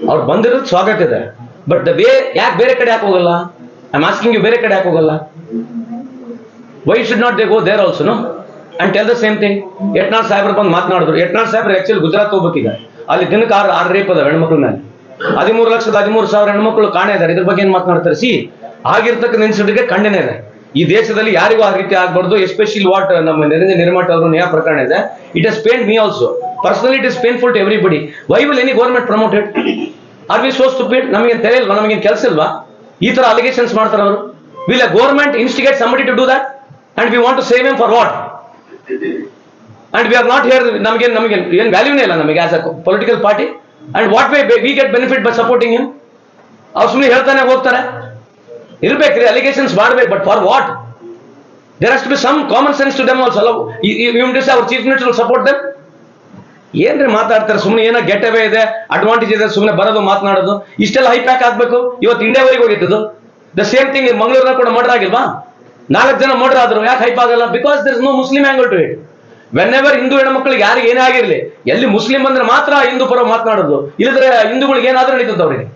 ಅವ್ರು ಬಂದಿರೋದು ಸ್ವಾಗತ ಇದೆ. ಬಟ್ ಯಾಕೆ ಬೇರೆ ಕಡೆ ಯಾಕೆ ಹೋಗಲ್ಲ? ಐ ಆಮ್ ಆಸ್ಕಿಂಗ್ ಯು, ಬೇರೆ ಕಡೆ ಯಾಕೆ ಹೋಗಲ್ಲ? Why should not they go there also no and tell the same thing? Yatnal ಸಾಹೇಬ್ರು ಬಂದು ಮಾತನಾಡಿದ್ರು. ಯತ್ನಾಳ್ ಸಾಹೇಬ್ರು ಆಕ್ಚುಲಿ ಗುಜರಾತ್ ಹೋಗ್ಬೇಕೀಗ. ಅಲ್ಲಿ ದಿನಕ್ಕೆ 6 ರೇಪ್ ಅದಾವೆ ಹೆಣ್ಮಕ್ಳ ಮೇಲೆ. 13,13,000 ಹೆಣ್ಮಕ್ಳು ಕಾಣೆ ಇದ್ದಾರೆ. ಇದ್ರ ಬಗ್ಗೆ ಏನ್ ಮಾತನಾಡ್ತಾರೆ? ಆಗಿರ್ತಕ್ಕಂಥ ಇನ್ಸಿಡೆಂಟ್ಗೆ ಖಂಡನೆ ಇದೆ. ಈ ದೇಶದಲ್ಲಿ ಯಾರಿಗೂ ಆ ರೀತಿ ಆಗ್ಬಾರ್ದು. ಎಸ್ಪೆಷಲಿ ವಾಟ್ ನಮ್ಮ ನಿರಂಜನ್ ನಿರ್ಮಾಟ್ ಅವರು ನ್ಯಾಯ ಪ್ರಕರಣ ಇದೆ. It has pain me also personally. It is painful to everybody. Why will any government promoted? Are we so stupid? ನಮಗೆ ತಿಳಿಯಲ್ವಾ? ನಮಗೇನು ಕೆಲಸ ಇಲ್ವಾ? ಈ ತರ ಅಲಿಗೇಷನ್ಸ್ ಮಾಡ್ತಾರೆ ಅವರು. Will a government instigate somebody to do that and we want to save him for what? And we are not here. ನಮಗೆ ಏನು ವ್ಯಾಲ್ಯೂನೇ ಇಲ್ಲ ನಮಗೆ as a political party. and what way we get benefit by supporting him? ಅವ್ರು ಸುಮ್ಮನೆ ಹೇಳ್ತಾನೆ ಹೋಗ್ತಾರೆ. ಇರ್ಬೇಕ್ರಿ, allegations ಮಾಡ್ಬೇಕು, but for what? There has to be some common sense to them also. Our chief minister will support them. ಏನ್ರಿ ಮಾತಾಡ್ತಾರೆ ಸುಮ್ಮನೆ? ಏನೋ ಗೆಟ್ ಅವೇ ಇದೆ, ಅಡ್ವಾಂಟೇಜ್ ಇದೆ, ಸುಮ್ಮನೆ ಬರೋದು ಮಾತನಾಡೋದು. ಇಷ್ಟೆಲ್ಲ ಹೈ ಪ್ಯಾಕ್ ಆಗ್ಬೇಕು? ಇವತ್ತು ಇಂಡಿಯಾವರೆಗೆ ಹೋಗಿದ್ದು. ದ ಸೇಮ್ ಥಿಂಗ್ ಮಂಗಳೂರಿನ ಕೂಡ ಮರ್ಡರ್ ಆಗಿಲ್ವಾ? 4 ಜನ ಮರ್ಡರ್ ಆದ್ರು. ಯಾಕೆ ಹೈಪ್ ಆಗಲ್ಲ? Because there is no Muslim angle to it. Whenever Hindu ಹೆಣ್ಮಕ್ಳಿಗೆ ಯಾರಿಗೆ ಏನೇ ಆಗಿರ್ಲಿ, ಎಲ್ಲಿ ಮುಸ್ಲಿಂ ಬಂದ್ರೆ ಮಾತ್ರ ಹಿಂದೂ ಪರ ಮಾತನಾಡೋದು. ಇಲ್ಲದ್ರೆ ಹಿಂದೂಗಳಿಗೆ ಏನಾದ್ರೂ ನಡೀತದೆ ಅವರಿಗೆ.